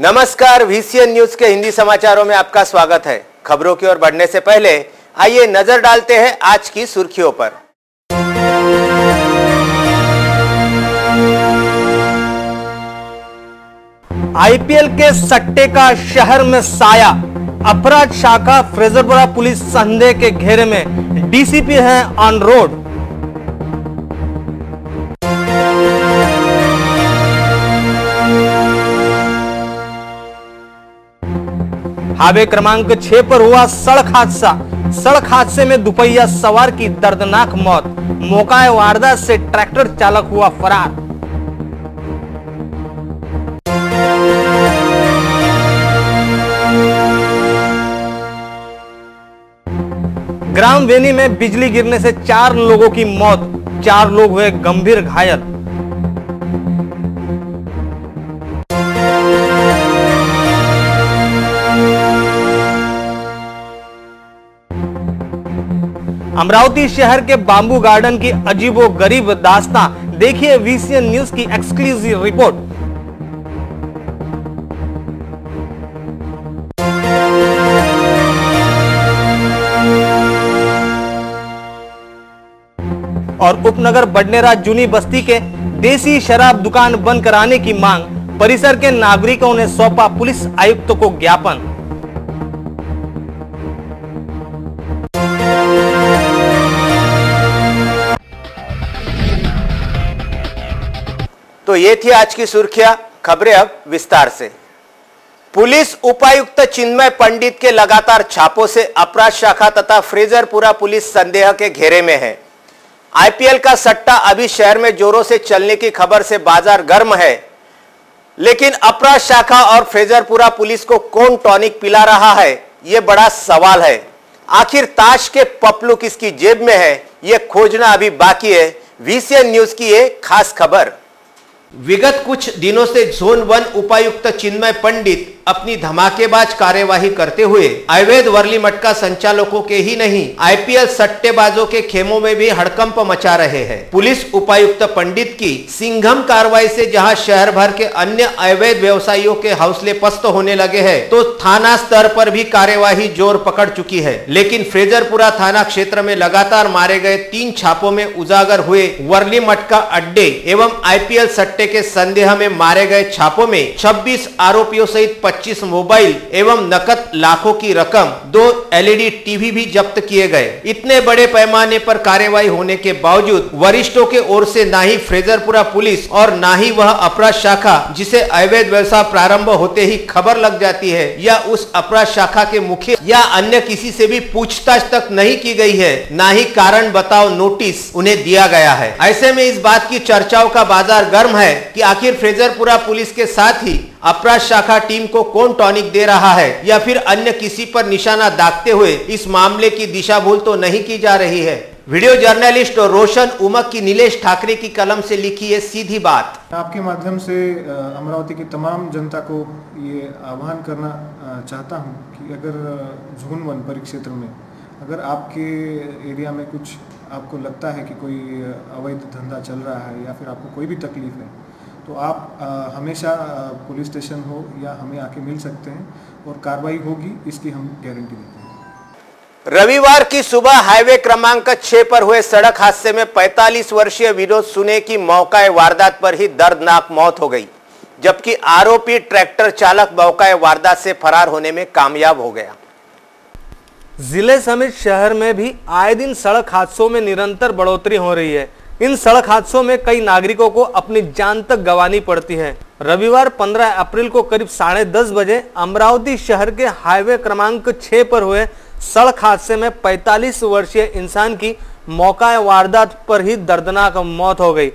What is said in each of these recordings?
नमस्कार, VCN news के हिंदी समाचारों में आपका स्वागत है। खबरों की ओर बढ़ने से पहले आइए नजर डालते हैं आज की सुर्खियों पर। IPL के सट्टे का शहर में साया, अपराध शाखा फ्रेजरपुरा पुलिस संदेह के घेरे में, DCP है ऑन रोड। हाईवे क्रमांक 6 पर हुआ सड़क हादसा। सड़क हादसे में दुपहिया सवार की दर्दनाक मौत। मौका वारदात से ट्रैक्टर चालक हुआ फरार। ग्राम वेनी में बिजली गिरने से 4 लोगों की मौत, 4 लोग हुए गंभीर घायल। अमरावती शहर के बांबू गार्डन की अजीबोगरीब दास्तां, देखिए VCN न्यूज की एक्सक्लूसिव रिपोर्ट। और उपनगर बडनेरा जूनी बस्ती के देसी शराब दुकान बंद कराने की मांग, परिसर के नागरिकों ने सौंपा पुलिस आयुक्त को ज्ञापन। तो ये थी आज की सुर्खियां। खबरें अब विस्तार से। पुलिस उपायुक्त चिन्मय पंडित के लगातार छापों से अपराध शाखा तथा फ्रेजरपुरा पुलिस संदेह के घेरे में है। IPL का सट्टा अभी शहर में जोरों से चलने की खबर से बाजार गर्म है, लेकिन अपराध शाखा और फ्रेजरपुरा पुलिस को कौन टॉनिक पिला रहा है, यह बड़ा सवाल है। आखिर ताश के पपलू किसकी जेब में है, यह खोजना अभी बाकी है। VCN न्यूज की ये खास खबर। विगत कुछ दिनों से जोन 1 उपायुक्त चिन्मय पंडित अपनी धमाकेबाज कार्यवाही करते हुए अवैध वर्ली मटका संचालकों के ही नहीं, IPL सट्टेबाजों के खेमों में भी हड़कंप मचा रहे हैं। पुलिस उपायुक्त पंडित की सिंघम कार्रवाई से जहां शहर भर के अन्य अवैध व्यवसायियों के हौसले पस्त होने लगे हैं, तो थाना स्तर पर भी कार्यवाही जोर पकड़ चुकी है। लेकिन फ्रेजरपुरा थाना क्षेत्र में लगातार मारे गए 3 छापों में उजागर हुए वर्ली मटका अड्डे एवं IPL सट्टे के संदेह में मारे गए छापों में 26 आरोपियों सहित 25 मोबाइल एवं नकद लाखों की रकम, 2 LED टीवी भी जब्त किए गए। इतने बड़े पैमाने पर कार्रवाई होने के बावजूद वरिष्ठों के ओर से ना ही फ्रेजरपुरा पुलिस और ना ही वह अपराध शाखा जिसे अवैध व्यवसाय प्रारंभ होते ही खबर लग जाती है, या उस अपराध शाखा के मुखिया या अन्य किसी से भी पूछताछ तक नहीं की गई है, ना ही कारण बताओ नोटिस उन्हें दिया गया है। ऐसे में इस बात की चर्चाओं का बाजार गर्म है कि आखिर फ्रेजरपुरा पुलिस के साथ ही अपराध शाखा टीम को कौन टॉनिक दे रहा है, या फिर अन्य किसी पर निशाना दागते हुए इस मामले की दिशा भूल तो नहीं की जा रही है। वीडियो जर्नलिस्ट रोशन उमक की नीलेश ठाकरे की कलम से लिखी है सीधी बात। आपके माध्यम से अमरावती की तमाम जनता को ये आह्वान करना चाहता हूँ कि अगर जोन 1 परिक्षेत्र में अगर आपके एरिया में कुछ आपको लगता है कि कोई अवैध धंधा चल रहा है या फिर आपको कोई भी तकलीफ है, तो आप हमेशा पुलिस स्टेशन हो या हमें आके मिल सकते हैं और कार्रवाई होगी, इसकी हम गारंटी देते हैं। रविवार की सुबह हाईवे क्रमांक 6 पर हुए सड़क हादसे में 45 वर्षीय विनोद सुने की मौका वारदात पर ही दर्दनाक मौत हो गई, जबकि आरोपी ट्रैक्टर चालक मौका वारदात से फरार होने में कामयाब हो गया। जिले समेत शहर में भी आए दिन सड़क हादसों में निरंतर बढ़ोतरी हो रही है। इन सड़क हादसों में कई नागरिकों को अपनी जान तक गंवानी पड़ती है। रविवार 15 अप्रैल को करीब 10:30 बजे अमरावती शहर के हाईवे क्रमांक 6 पर हुए सड़क हादसे में 45 वर्षीय इंसान की मौका वारदात पर ही दर्दनाक मौत हो गई।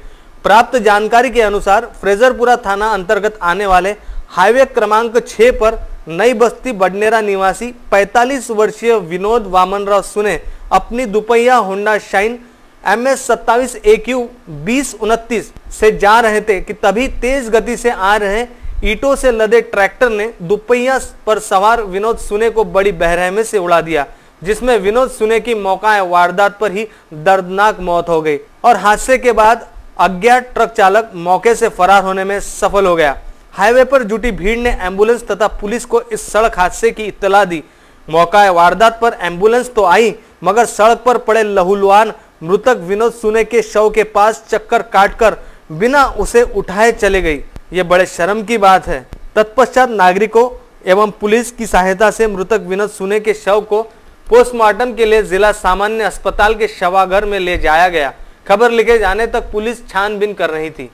प्राप्त जानकारी के अनुसार फ्रेजरपुरा थाना अंतर्गत आने वाले हाईवे क्रमांक 6 पर नई बस्ती बडनेरा निवासी 45 वर्षीय विनोद वामनराव सुने अपनी दुपहिया होंडा शाइन MS 27 AQ 2029 से जा रहे थे कि तभी तेज गति से आ रहे ईंटों से लदे ट्रैक्टर ने दुपहिया पर सवार विनोद सुने को बड़ी बेरहमी से उड़ा दिया, जिसमें विनोद सुने की मौका वारदात पर ही दर्दनाक मौत हो गई और हादसे के बाद अज्ञात ट्रक चालक मौके से फरार होने में सफल हो गया। हाईवे पर जुटी भीड़ ने एम्बुलेंस तथा पुलिस को इस सड़क हादसे की इत्तला दी। मौका वारदात पर एम्बुलेंस तो आई, मगर सड़क पर पड़े लहूलुहान मृतक विनोद सुने के शव के पास चक्कर काटकर बिना उसे उठाए चले गई। ये बड़े शर्म की बात है। तत्पश्चात नागरिकों एवं पुलिस की सहायता से मृतक विनोद सुने के शव को पोस्टमार्टम के लिए जिला सामान्य अस्पताल के शवागार में ले जाया गया। खबर लिखे जाने तक पुलिस छानबीन कर रही थी।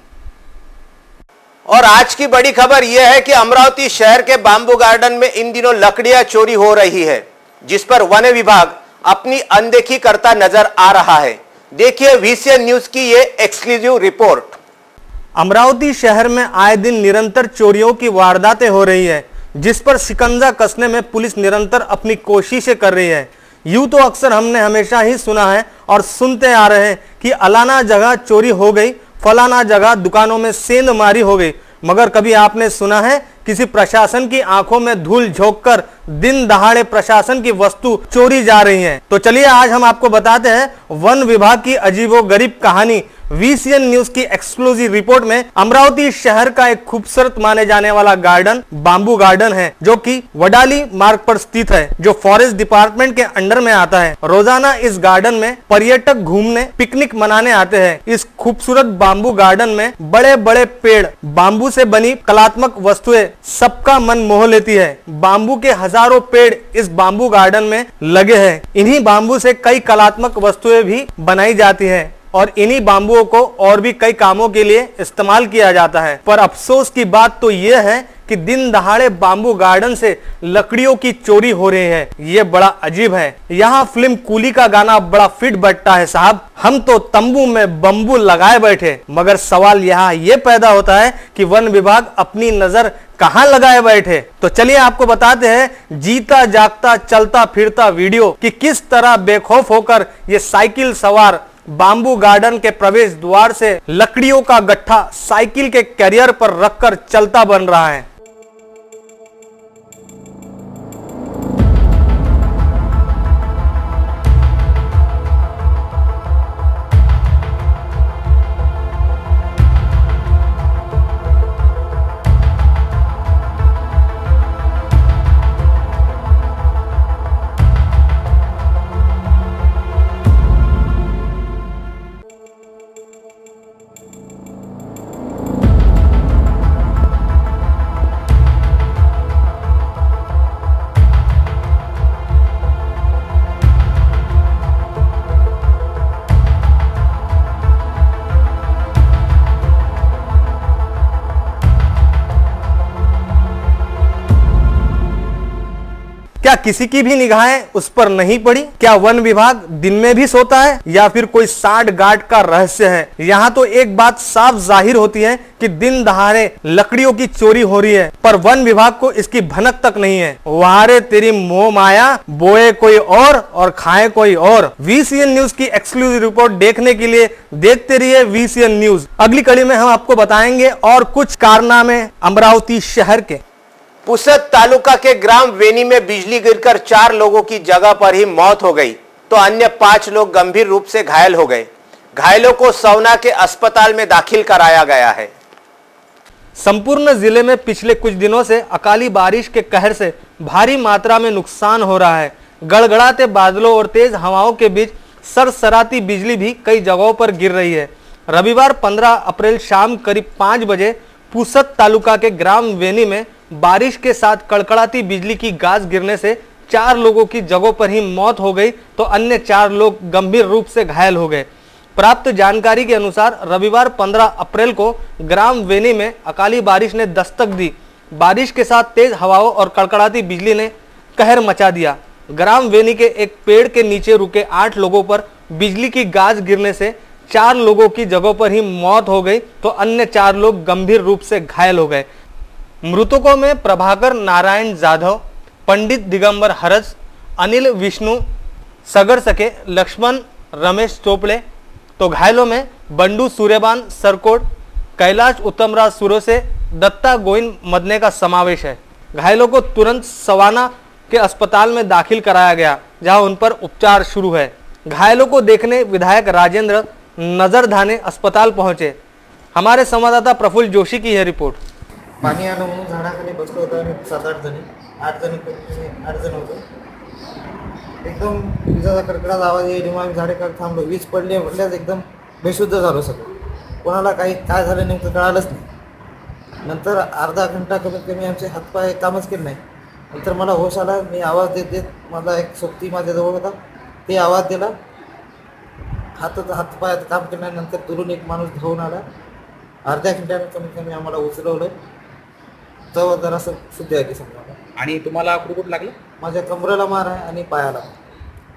और आज की बड़ी खबर यह है कि अमरावती शहर के बाम्बू गार्डन में इन दिनों लकड़ियां चोरी हो रही है, जिस पर वन विभाग अपनी अनदेखी करता नजर आ रहा है। देखिए VCN न्यूज की ये एक्सक्लूसिव रिपोर्ट। अमरावती शहर में आए दिन निरंतर चोरियों की वारदातें हो रही है, जिस पर शिकंजा कसने में पुलिस निरंतर अपनी कोशिशें कर रही है। यूं तो अक्सर हमने हमेशा ही सुना है और सुनते आ रहे हैं कि अलाना जगह चोरी हो गई, फलाना जगह दुकानों में सेंधमारी हो गई, मगर कभी आपने सुना है किसी प्रशासन की आंखों में धूल झोंककर दिन दहाड़े प्रशासन की वस्तु चोरी जा रही है? तो चलिए आज हम आपको बताते हैं वन विभाग की अजीबोगरीब कहानी। VCN न्यूज की एक्सक्लूसिव रिपोर्ट में अमरावती शहर का एक खूबसूरत माने जाने वाला गार्डन बाम्बू गार्डन है, जो कि वडाली मार्ग पर स्थित है, जो फॉरेस्ट डिपार्टमेंट के अंडर में आता है। रोजाना इस गार्डन में पर्यटक घूमने पिकनिक मनाने आते हैं। इस खूबसूरत बाम्बू गार्डन में बड़े बड़े पेड़, बाम्बू से बनी कलात्मक वस्तुएं सबका मन मोह लेती है। बाम्बू के हजारों पेड़ इस बाम्बू गार्डन में लगे हैं। इन्हीं बाम्बू से कई कलात्मक वस्तुएं भी बनाई जाती हैं और इन्हीं बाम्बुओं को और भी कई कामों के लिए इस्तेमाल किया जाता है। पर अफसोस की बात तो यह है कि दिन दहाड़े बाम्बू गार्डन से लकड़ियों की चोरी हो रही है। ये बड़ा अजीब है। यहाँ फिल्म कूली का गाना बड़ा फिट बैठता है साहब, हम तो तंबू में बम्बू लगाए बैठे। मगर सवाल यहाँ ये पैदा होता है कि वन विभाग अपनी नजर कहाँ लगाए बैठे। तो चलिए आपको बताते हैं जीता जागता चलता फिरता वीडियो कि किस तरह बेखौफ होकर ये साइकिल सवार बाम्बू गार्डन के प्रवेश द्वार से लकड़ियों का गट्ठा साइकिल के कैरियर पर रखकर चलता बन रहा है। क्या किसी की भी निगाहें उस पर नहीं पड़ी? क्या वन विभाग दिन में भी सोता है या फिर कोई साठ गांठ का रहस्य है? यहाँ तो एक बात साफ जाहिर होती है कि दिन दहाड़े लकड़ियों की चोरी हो रही है, पर वन विभाग को इसकी भनक तक नहीं है। वारे तेरी मोह माया, बोए कोई और खाए कोई और। VCN न्यूज की एक्सक्लूसिव रिपोर्ट देखने के लिए देखते रहिए VCN न्यूज। अगली कड़ी में हम आपको बताएंगे और कुछ कारनामे अमरावती शहर के। पुसद तालुका के ग्राम वेनी में बिजली गिरकर 4 लोगों की जगह पर ही मौत हो गई, तो अन्य 5 लोग गंभीर रूप से घायल हो गए। घायलों को सवना के अस्पताल में दाखिल कराया गया है। संपूर्ण जिले में पिछले कुछ दिनों से अकाली बारिश के कहर से भारी मात्रा में नुकसान हो रहा है। गड़गड़ाते बादलों और तेज हवाओं के बीच सरसराती बिजली भी कई जगहों पर गिर रही है। रविवार 15 अप्रैल शाम करीब 5 बजे पुसद तालुका के ग्राम वेनी में बारिश के साथ कड़कड़ाती बिजली की गाज गिरने से 4 लोगों की जगहों पर ही मौत हो गई, तो अन्य 4 लोग गंभीर रूप से घायल हो गए। प्राप्त जानकारी के अनुसार रविवार 15 अप्रैल को ग्राम वेनी में अकाली बारिश ने दस्तक दी। बारिश के साथ तेज हवाओं और कड़कड़ाती बिजली ने कहर मचा दिया। ग्राम वेनी के एक पेड़ के नीचे रुके 8 लोगों पर बिजली की गाज गिरने से 4 लोगों की जगहों पर ही मौत हो गई, तो अन्य 4 लोग गंभीर रूप से घायल हो गए। मृतकों में प्रभाकर नारायण जाधव, पंडित दिगंबर हरज, अनिल विष्णु सगर सके, लक्ष्मण रमेश चोपड़े, तो घायलों में बंडू सूर्यबान सरकोट, कैलाश उत्तमराज सुरोसे, दत्ता गोविंद मदने का समावेश है। घायलों को तुरंत सवाना के अस्पताल में दाखिल कराया गया, जहां उन पर उपचार शुरू है। घायलों को देखने विधायक राजेंद्र नजरधाने अस्पताल पहुंचे। हमारे संवाददाता प्रफुल्ल जोशी की यह रिपोर्ट। पाणी आलं म्हणून झाडाखाली बसलो होतो आम्ही 7-8 जणी, 8 जण होतो. एकदम विजाचा कडकडाचा आवाज येईल जेव्हा आम्ही झाडेकडे थांबलो. वीज पडली म्हटल्याच एकदम बेशुद्ध झालो सगळं. कोणाला काय झालं नेमकं कळालंच नाही. नंतर अर्धा घंटा कमीत कमी आमचे हातपाय कामच केले नाही. नंतर मला होश आला. मी आवाज देत माझा एक सोबती माझ्याजवळ होता, ते आवाज दिला. हातपायात काम केल्यानंतर दुरून एक माणूस धावून आला. अर्ध्या घंट्याने कमीत कमी आम्हाला उचलवलं. तेव्हा जरासं शुद्धी आली समजा. आणि तुम्हाला कुठं लागलं? माझ्या कमरेला मार आहे आणि पायाला.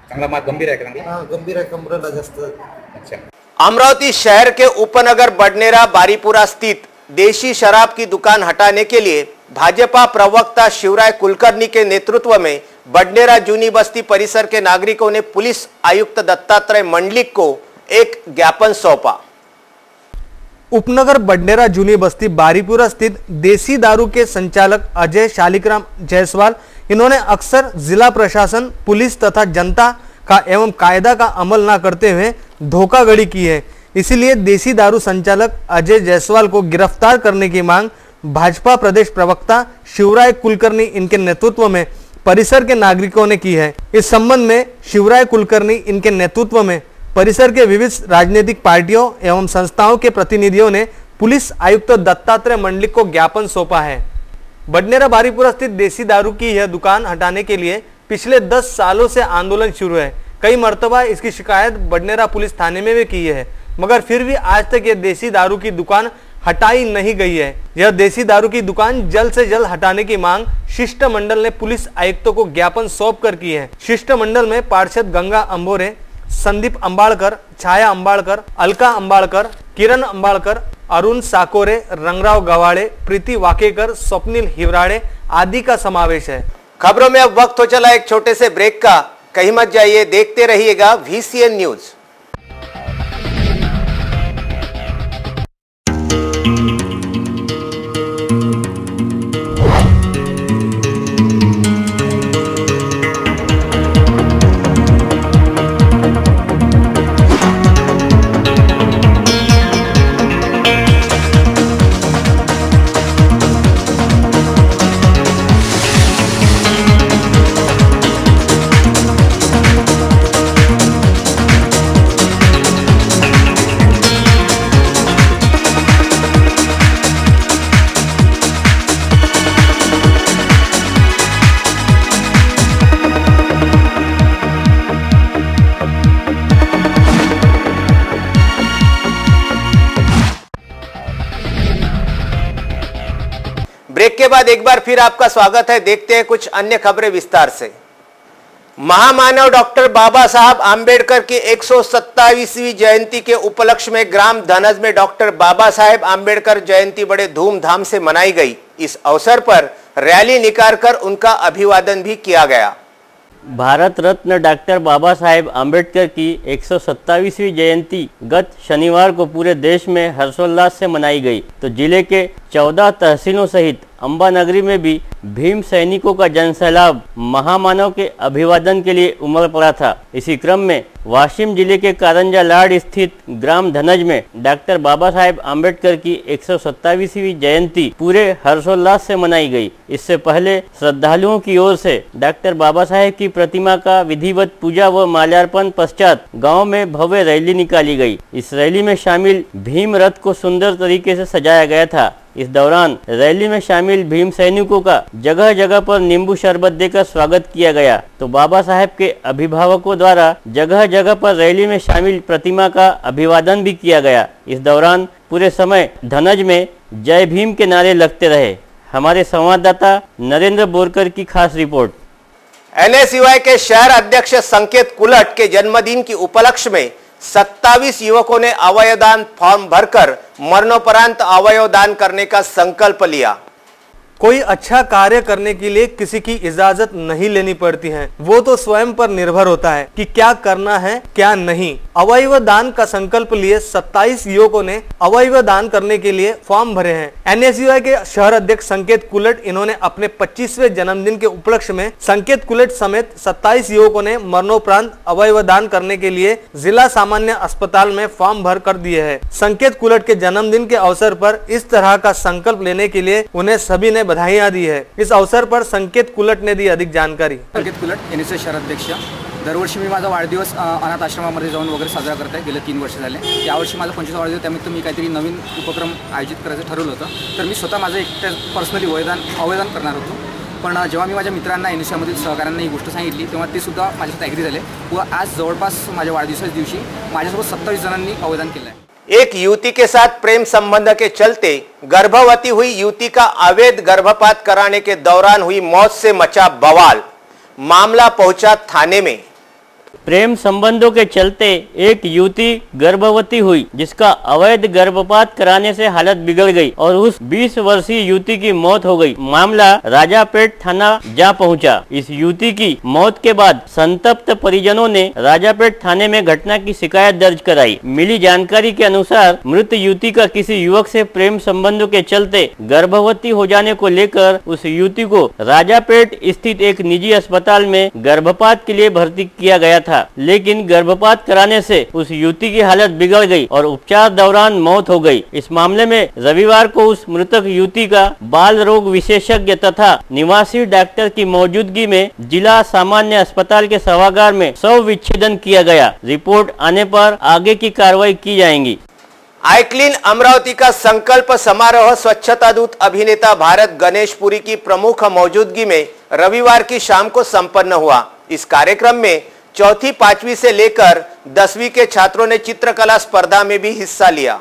चांगला मार गंभीर आहे का? हाँ, गंभीर है, कमरेला जास्त. अच्छा. अमरावती शहर के उपनगर बडनेरा बारीपुरा स्थित देशी शराब की दुकान हटाने के लिए भाजपा प्रवक्ता शिवराय कुलकर्णी के नेतृत्व में बडनेरा जूनी बस्ती परिसर के नागरिकों ने पुलिस आयुक्त दत्तात्रेय मंडलिक को एक ज्ञापन सौंपा. उपनगर बडनेरा जूनी बस्ती बारीपुरा स्थित देसी दारू के संचालक अजय शालिग्राम जायसवाल, इन्होंने अक्सर जिला प्रशासन, पुलिस तथा जनता का एवं कायदा का अमल न करते हुए धोखाधड़ी की है. इसीलिए देसी दारू संचालक अजय जायसवाल को गिरफ्तार करने की मांग भाजपा प्रदेश प्रवक्ता शिवराय कुलकर्णी इनके नेतृत्व में परिसर के नागरिकों ने की है. इस संबंध में शिवराय कुलकर्णी इनके नेतृत्व में परिसर के विविध राजनीतिक पार्टियों एवं संस्थाओं के प्रतिनिधियों ने पुलिस आयुक्त दत्तात्रेय मंडलिक को ज्ञापन सौंपा है. बडनेरा बारीपुरा स्थित देसी दारू की यह दुकान हटाने के लिए पिछले 10 सालों से आंदोलन शुरू है. कई मर्तबा इसकी शिकायत बडनेरा पुलिस थाने में भी की है, मगर फिर भी आज तक यह देसी दारू की दुकान हटाई नहीं गई है. यह देसी दारू की दुकान जल्द से जल्द हटाने की मांग शिष्टमंडल ने पुलिस आयुक्तों को ज्ञापन सौंप कर की है. शिष्टमंडल में पार्षद गंगा अंबोरे, संदीप अंबाड़कर, छाया अंबाड़कर, अलका अंबाड़कर, किरण अंबाड़कर, अरुण साकोरे, रंगराव गवाड़े, प्रीति वाकेकर, स्वप्निल हिवराड़े आदि का समावेश है. खबरों में अब वक्त हो चला एक छोटे से ब्रेक का. कहीं मत जाइए, देखते रहिएगा VCN न्यूज. ब्रेक के बाद एक बार फिर आपका स्वागत है. देखते हैं कुछ अन्य खबरें विस्तार से. महामानव डॉक्टर बाबा साहब आंबेडकर की 127वीं जयंती के उपलक्ष्य में ग्राम धनज में डॉक्टर बाबा साहेब आंबेडकर जयंती बड़े धूमधाम से मनाई गई. इस अवसर पर रैली निकालकर उनका अभिवादन भी किया गया. भारत रत्न डॉक्टर बाबा साहेब आंबेडकर की 127वीं जयंती गत शनिवार को पूरे देश में हर्षोल्लास से मनाई गई, तो जिले के 14 तहसीलों सहित अंबा नगरी में भी भीम सैनिकों का जनसैलाब महामानव के अभिवादन के लिए उमड़ पड़ा था. इसी क्रम में वाशिम जिले के कारंजा लाड स्थित ग्राम धनज में डॉक्टर बाबा साहेब आंबेडकर की 127वीं जयंती पूरे हर्षोल्लास से मनाई गई. इससे पहले श्रद्धालुओं की ओर से डॉक्टर बाबा साहेब की प्रतिमा का विधिवत पूजा व माल्यार्पण पश्चात गांव में भव्य रैली निकाली गई. इस रैली में शामिल भीम रथ को सुंदर तरीके से सजाया गया था. इस दौरान रैली में शामिल भीम सैनिकों का जगह जगह पर नींबू शरबत देकर स्वागत किया गया, तो बाबा साहेब के अभिभावकों द्वारा जगह जगह पर रैली में शामिल प्रतिमा का अभिवादन भी किया गया. इस दौरान पूरे समय धनज में जय भीम के नारे लगते रहे. हमारे संवाददाता नरेंद्र बोरकर की खास रिपोर्ट. NSUI के शहर अध्यक्ष संकेत कुलट के जन्मदिन की उपलक्ष्य में 27 युवकों ने अवयवदान फॉर्म भरकर मरणोपरांत अवयवदान करने का संकल्प लिया. कोई अच्छा कार्य करने के लिए किसी की इजाजत नहीं लेनी पड़ती है, वो तो स्वयं पर निर्भर होता है कि क्या करना है क्या नहीं. अवयव दान का संकल्प लिए 27 युवकों ने अवयव दान करने के लिए फॉर्म भरे हैं। NSUI के शहर अध्यक्ष संकेत कुलट इन्होंने अपने 25वें जन्मदिन के उपलक्ष्य में संकेत कुलट समेत 27 युवकों ने मरणोपरांत अवयव दान करने के लिए जिला सामान्य अस्पताल में फॉर्म भर कर दिए हैं। संकेत कुलट के जन्मदिन के अवसर पर इस तरह का संकल्प लेने के लिए उन्हें सभी ने बधाइयां दी है। इस अवसर पर संकेत कुलट ने दी अधिक जानकारी। संकेत कुलट NSUI शहर अध्यक्ष। दरवर्षी मी माझा वाढदिवस अनाथ आश्रमामध्ये जाऊन वगैरे साजरा करत आहे। गेले 3 वर्ष झाले। यावर्षी माझा 25वा वाढदिवस, त्यानिमित्त मी काहीतरी नवीन उपक्रम आयोजित करायचं ठरवलं होतं। तर मी स्वतः माझं एकट्या पर्सनली अवयवदान करणार होतो। पण जेव्हा मी माझ्या मित्रांना NSUI मधील सहकाऱ्यांना ही गोष्ट सांगितली तेव्हा ते सुद्धा माझ्यासोबत ॲग्री झाले व आज जवळपास माझ्या वाढदिवसाच्या दिवशी माझ्यासोबत 27 जणांनी अवयवदान केलं आहे। एक युवती के साथ प्रेम संबंध के चलते गर्भवती हुई युवती का अवैध गर्भपात कराने के दौरान हुई मौत से मचा बवाल। मामला पहुंचा थाने में। प्रेम संबंधों के चलते एक युवती गर्भवती हुई जिसका अवैध गर्भपात कराने से हालत बिगड़ गई और उस 20 वर्षीय युवती की मौत हो गई। मामला राजापेट थाना जा पहुंचा। इस युवती की मौत के बाद संतप्त परिजनों ने राजापेट थाने में घटना की शिकायत दर्ज कराई। मिली जानकारी के अनुसार मृत युवती का किसी युवक से प्रेम संबंधों के चलते गर्भवती हो जाने को लेकर उस युवती को राजापेट स्थित एक निजी अस्पताल में गर्भपात के लिए भर्ती किया गया था, लेकिन गर्भपात कराने से उस युवती की हालत बिगड़ गई और उपचार दौरान मौत हो गई। इस मामले में रविवार को उस मृतक युवती का बाल रोग विशेषज्ञ तथा निवासी डॉक्टर की मौजूदगी में जिला सामान्य अस्पताल के सभागार में शव विच्छेदन किया गया। रिपोर्ट आने पर आगे की कार्रवाई की जाएगी। आई क्लीन अमरावती का संकल्प समारोह स्वच्छता दूत अभिनेता भारत गणेशपुरी की प्रमुख मौजूदगी में रविवार की शाम को संपन्न हुआ। इस कार्यक्रम में चौथी 5वीं से लेकर 10वीं के छात्रों ने चित्रकला स्पर्धा में भी हिस्सा लिया।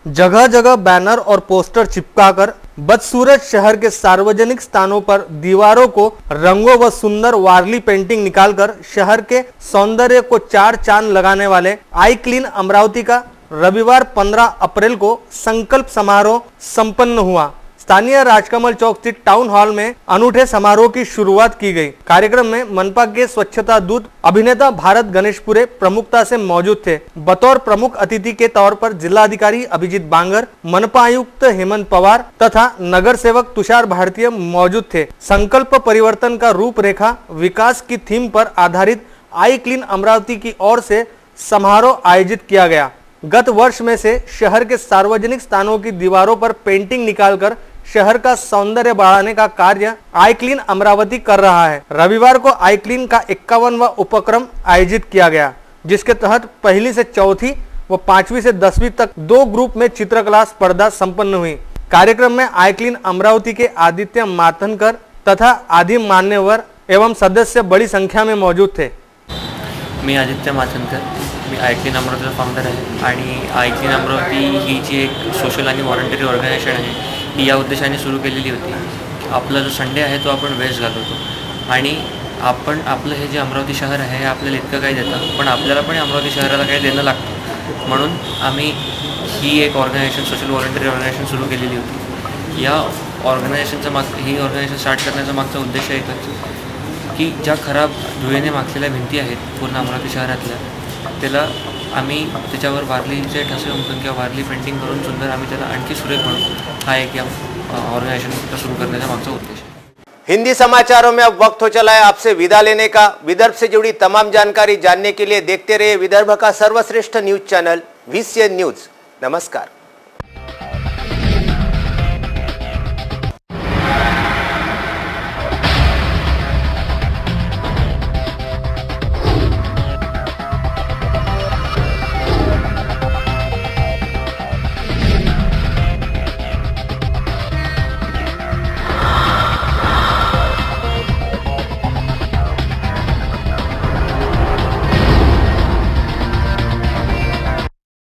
जगह जगह बैनर और पोस्टर चिपकाकर बदसूरत शहर के सार्वजनिक स्थानों पर दीवारों को रंगों व सुंदर वारली पेंटिंग निकालकर शहर के सौंदर्य को 4 चांद लगाने वाले आई क्लीन अमरावती का रविवार 15 अप्रैल को संकल्प समारोह संपन्न हुआ। स्थानीय राजकमल चौक स्थित टाउन हॉल में अनूठे समारोह की शुरुआत की गई। कार्यक्रम में मनपा के स्वच्छता दूत अभिनेता भारत गणेशपुरे प्रमुखता से मौजूद थे। बतौर प्रमुख अतिथि के तौर पर जिलाधिकारी अभिजीत बांगर, मनपा आयुक्त हेमंत पवार तथा नगर सेवक तुषार भारतीय मौजूद थे। संकल्प परिवर्तन का रूपरेखा विकास की थीम पर आधारित आई क्लीन अमरावती की ओर से समारोह आयोजित किया गया। गत वर्ष में से शहर के सार्वजनिक स्थानों की दीवारों पर पेंटिंग निकालकर शहर का सौंदर्य बढ़ाने का कार्य आई क्लीन अमरावती कर रहा है। रविवार को आई क्लीन का 51वां उपक्रम आयोजित किया गया, जिसके तहत पहली से चौथी व 5वीं से 10वीं तक 2 ग्रुप में चित्रकला स्पर्धा संपन्न हुई। कार्यक्रम में आई क्लीन अमरावती के आदित्य मातनकर तथा आदि मान्यवर एवं सदस्य बड़ी संख्या में मौजूद थे। मी आदित्य मातनकर, मी आई क्लीन अमरावतीचा फाउंडर आहे आणि आई क्लीन अमरावती ही जी एक सोशल आणि व्हॉलंटरी ऑर्गनायझेशन आहे ही या उद्देशाने सुरू केलेली होती। आपला जो संडे आहे तो आपण वेस्ट घालवतो आणि आपलं हे जे अमरावती शहर आहे हे आपल्याला इतकं काही देतं, पण आपल्याला पण अमरावती शहराला काही देणं लागतं। म्हणून आम्ही ही एक ऑर्गनायझेशन सोशल व्हॉलंटरी ऑर्गनायझेशन सुरू केलेली होती। या ऑर्गनायझेशनचा ही ऑर्गनायझेशन स्टार्ट करण्याचा मागचा उद्देश एकच की ज्या खराब धुळेने माखलेल्या भिंती आहेत पूर्ण अमरावती शहरातल्या, त्याला आम्ही त्याच्यावर वारलीचे ठसे उमटून किंवा वारली पेंटिंग करून सुंदर आम्ही त्याला आणखी सुरेख बनवू। हा एक या ऑर्गनाइजेशन शुरू करने का मागचा उद्देश्य है। हिंदी समाचारों में अब वक्त हो चला है आपसे विदा लेने का। विदर्भ से जुड़ी तमाम जानकारी जानने के लिए देखते रहिए विदर्भ का सर्वश्रेष्ठ न्यूज चैनल VCN न्यूज। नमस्कार।